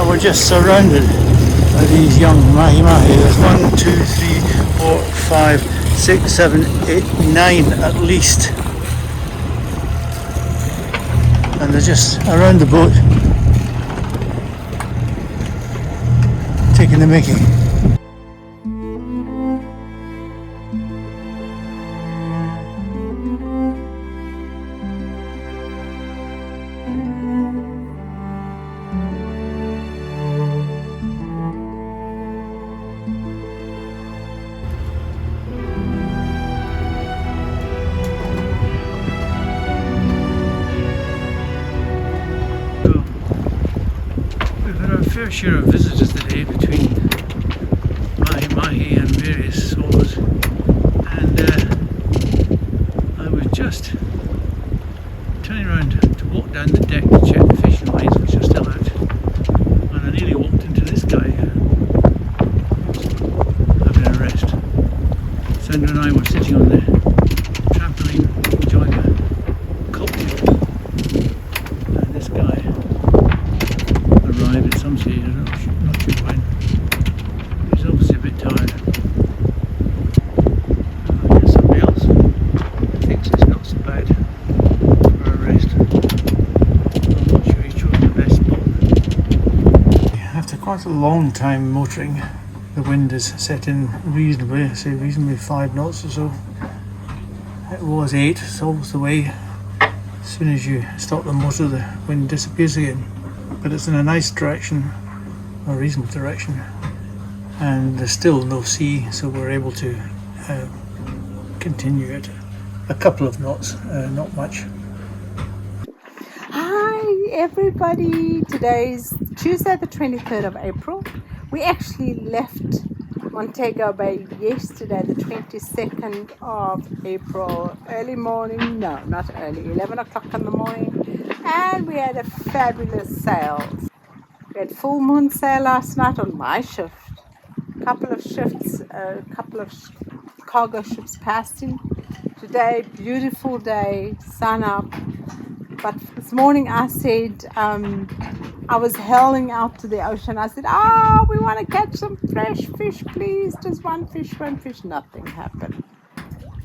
Now we're just surrounded by these young mahi-mahi. There's 1, 2, 3, 4, 5, 6, 7, 8, 9 at least. And they're just around the boat taking the mickey. Fair share of visitors today between mahi-mahi and various solos, and I was just turning around to walk down the deck to check the fishing lines which are still out, and I nearly walked into this guy having a rest. Sandra and I were sitting on the trampoline enjoying a cocktail, and this guy arrived at some stage, I'm not sure when. He's obviously a bit tired. I guess somebody else thinks it's not so bad for a rest. I'm not sure he's chosen the best spot. After quite a long time motoring, the wind is set in reasonably, I say reasonably 5 knots or so. It was 8, it's always the way. As soon as you stop the motor, the wind disappears again. But it's in a nice direction, a reasonable direction, and there's still no sea, so we're able to continue at a couple of knots, not much. Hi everybody, today's Tuesday the 23rd of April. We actually left Montego Bay yesterday, the 22nd of April, early morning, no not early, 11 o'clock in the morning, and we had a fabulous sail. We had full moon sail last night on my shift. A couple of cargo ships passed in. Today, beautiful day, sun up. But this morning I said, I was howling out to the ocean. I said, we want to catch some fresh fish, please. Just one fish. Nothing happened.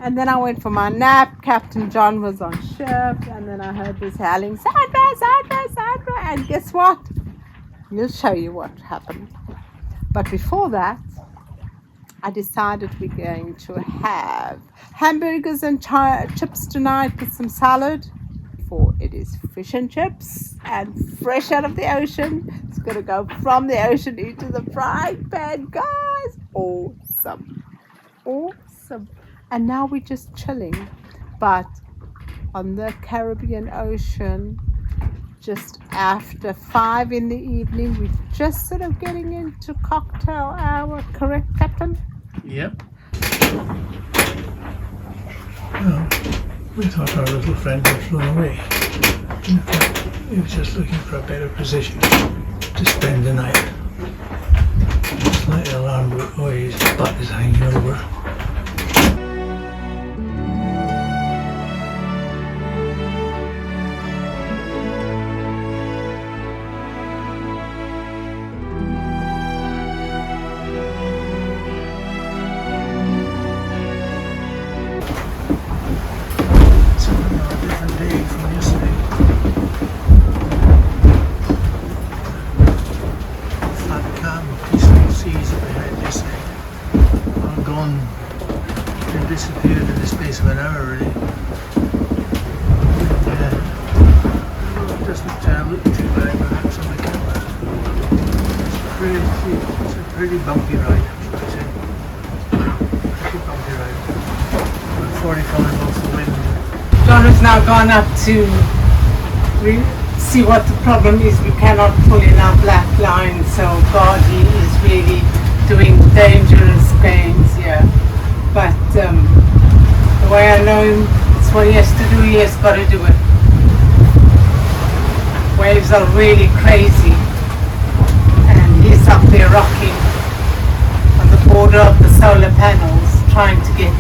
And then I went for my nap. Captain John was on shift, and then I heard this howling, Sandra, and guess what? We'll show you what happened. But before that, I decided we're going to have hamburgers and chips tonight with some salad. For it is fish and chips and fresh out of the ocean. It's going to go from the ocean into the frying pan, guys. Awesome. And now we're just chilling, but on the Caribbean Ocean, just after 5 in the evening, we're just sort of getting into cocktail hour, correct, Captain? Yep. Well, we thought our little friend had flown away. In fact, he was just looking for a better position to spend the night. Slightly alarmed with his butt is hanging over. Disappeared in the space of an hour, really. It doesn't look too bad, perhaps, on the camera. It's a pretty bumpy ride, should I say. Pretty bumpy ride. About 45 off the wind. John has now gone up to see what the problem is. We cannot pull in our black line, so God, he is really doing dangerous games here. But the way I know him, it's what he has to do, he has got to do it. Waves are really crazy, and he's up there rocking on the border of the solar panels, trying to get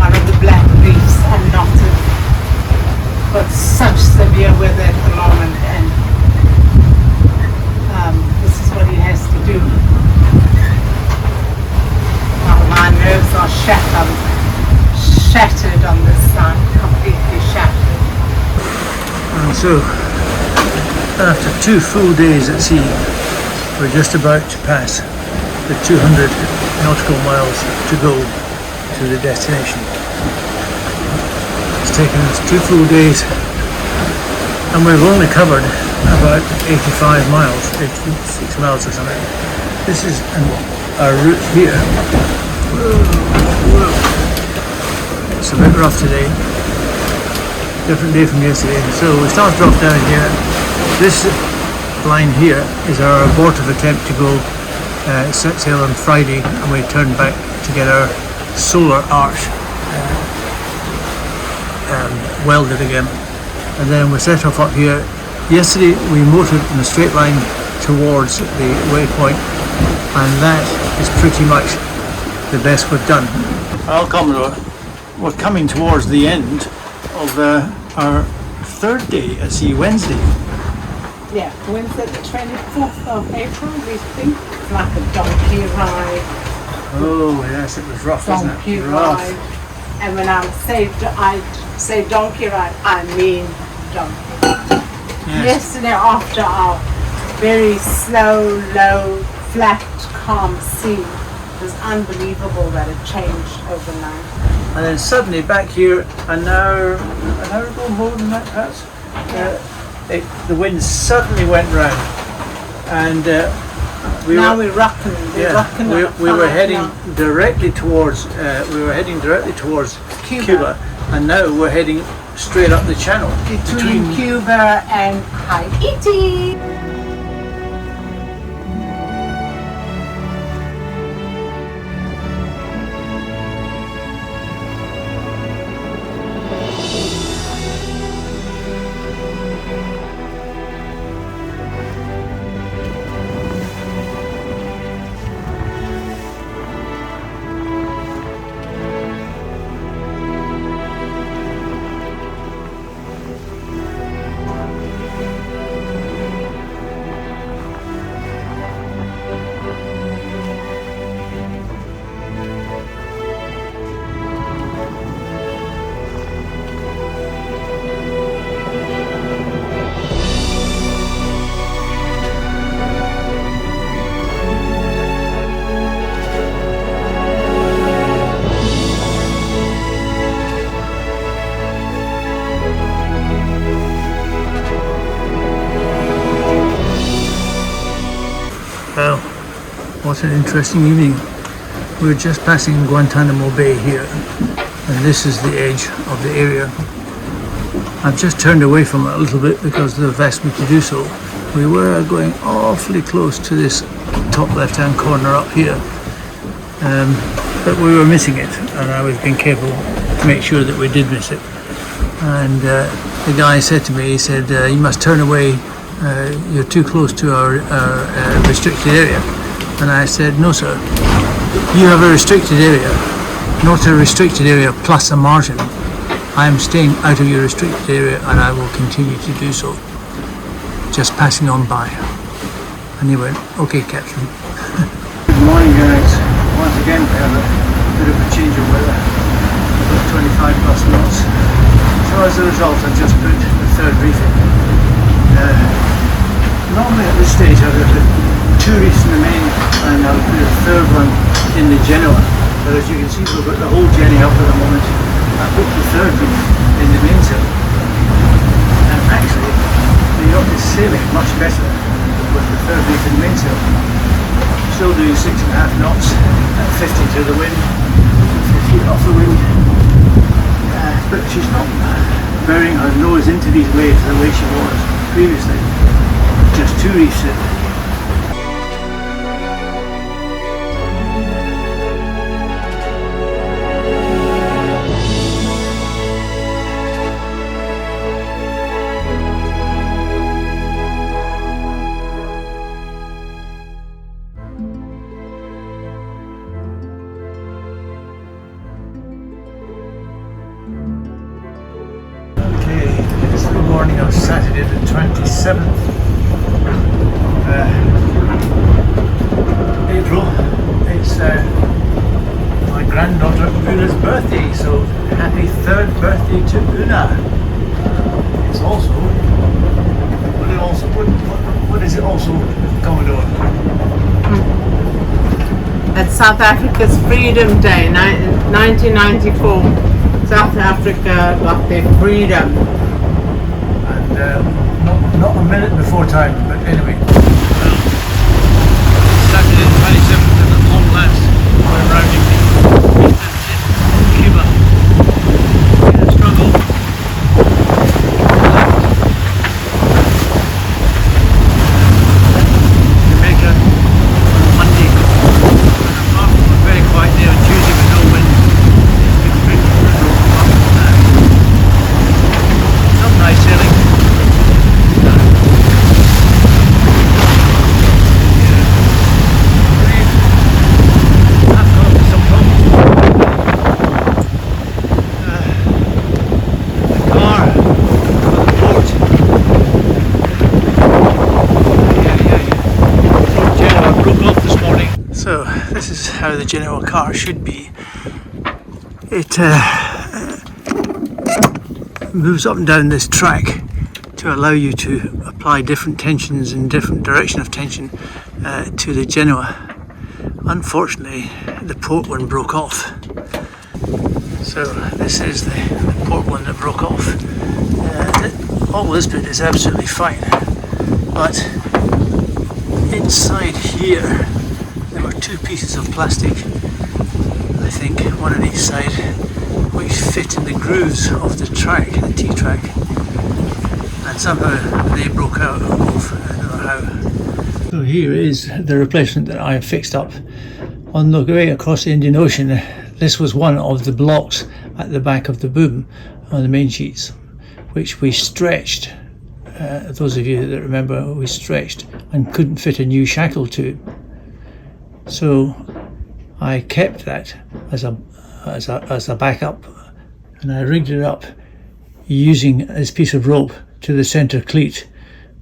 one of the black reefs unknotted. Got such severe weather at the moment, and So, after 2 full days at sea, we're just about to pass the 200 nautical miles to go to the destination. It's taken us 2 full days, and we've only covered about 85 miles, 86 miles or something. This is our route here. Whoa. It's a bit rough today. Different day from yesterday. So we started off down here. This line here is our abortive attempt to go set sail on Friday, and we turned back to get our solar arch welded again. And then we set off up here. Yesterday we motored in a straight line towards the waypoint, and that is pretty much the best we've done. Well, Commodore, we're coming towards the end of our 3rd day at sea, Wednesday. Yeah, Wednesday the 24th of April, we think. It's like a donkey ride. Oh yes, it was rough, wasn't it? Donkey Rough. ride. And when I say donkey ride, I mean donkey. Yes. Yesterday, after our very slow, low, flat, calm sea, it was unbelievable that it changed overnight. And then suddenly back here, an hour ago, more than that perhaps, the wind suddenly went round, and we're rocking. We were heading directly towards Cuba, and now we're heading straight up the channel between Cuba and Haiti. Well, what an interesting evening. We're just passing Guantanamo Bay here, and this is the edge of the area. I've just turned away from it a little bit because they've asked me to do so. We were going awfully close to this top left-hand corner up here, but we were missing it, and I was being careful to make sure that we did miss it. And the guy said to me, he said, you must turn away, you're too close to our restricted area. And I said, no sir, you have a restricted area, not a restricted area plus a margin. I am staying out of your restricted area, and I will continue to do so, just passing on by. And he went, okay Captain. Good morning guys. Once again we have a bit of a change of weather, about 25 plus knots. So as a result I've just put the 3rd reef in. Normally at this stage I would have put 2 reefs in the main, and I would put a 3rd one in the Genoa. But as you can see we've got the whole Jenny up at the moment. I put the 3rd reef in the mainsail. And actually the yacht is sailing much better with the 3rd reef in the mainsail. Still doing 6.5 knots at 50 to the wind, 50 off the wind. But she's not burying her nose into these waves the way she was previously. Just 2 reefs in. Morning of Saturday the 27th April. It's my granddaughter Una's birthday, so happy 3rd birthday to Una. It's also also what is it also, Commodore? It's South Africa's Freedom Day, 1994. South Africa got their freedom. And not a minute before time, but anyway. Saturday the 27th, and at long last, we're rounding Cuba. In a struggle. Jamaica on Monday. Apart from a very quiet day on Tuesday with no wind. It's been pretty brutal apart from that. Some nice sailing. So this is how the Genoa car should be. It moves up and down this track to allow you to apply different tensions and different direction of tension to the Genoa. Unfortunately, the port one broke off. So this is the port one that broke off. All this bit is absolutely fine, but inside here there were two pieces of plastic, I think, one on each side, which fit in the grooves of the track, the T-track, and somehow they broke out of, I don't know how. So here is the replacement that I fixed up. On the way across the Indian Ocean, this was one of the blocks at the back of the boom on the main sheets, which we stretched. Those of you that remember, we stretched and couldn't fit a new shackle to. So I kept that as a backup, and I rigged it up using this piece of rope to the centre cleat,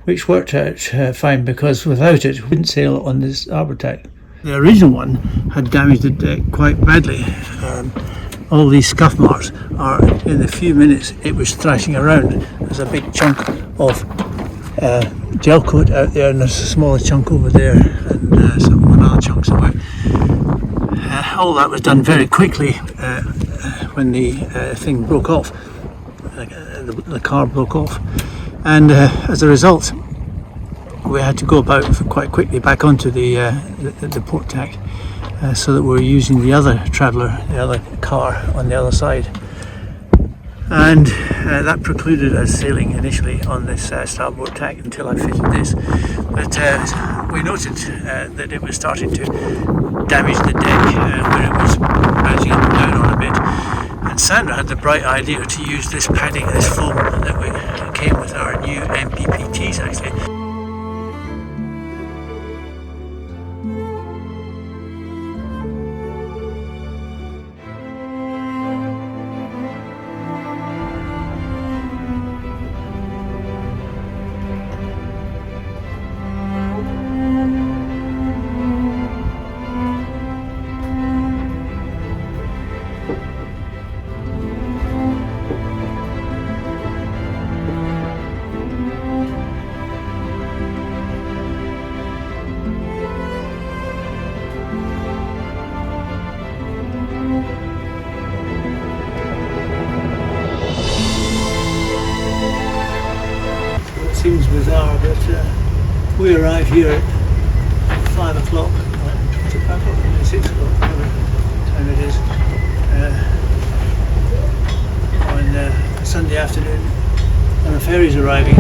which worked out fine, because without it we wouldn't sail on this harbour tack. The original one had damaged the deck quite badly. All these scuff marks are in the few minutes it was thrashing around. There's a big chunk of gel coat out there, and there's a smaller chunk over there, and some other chunks somewhere. All that was done very quickly when the thing broke off. The car broke off, and as a result, we had to go about quite quickly back onto the port tack, so that we're using the other traveller, the other car on the other side. And that precluded us sailing initially on this starboard tack until I fitted this. But we noted that it was starting to damage the deck where it was bouncing up and down on a bit. And Sandra had the bright idea to use this padding, this foam that came with our new MPPTs actually. Seems bizarre, but we arrive here at 5 o'clock, it's 5 o'clock, 6 o'clock, whatever time it is, on a Sunday afternoon, and the ferry's arriving.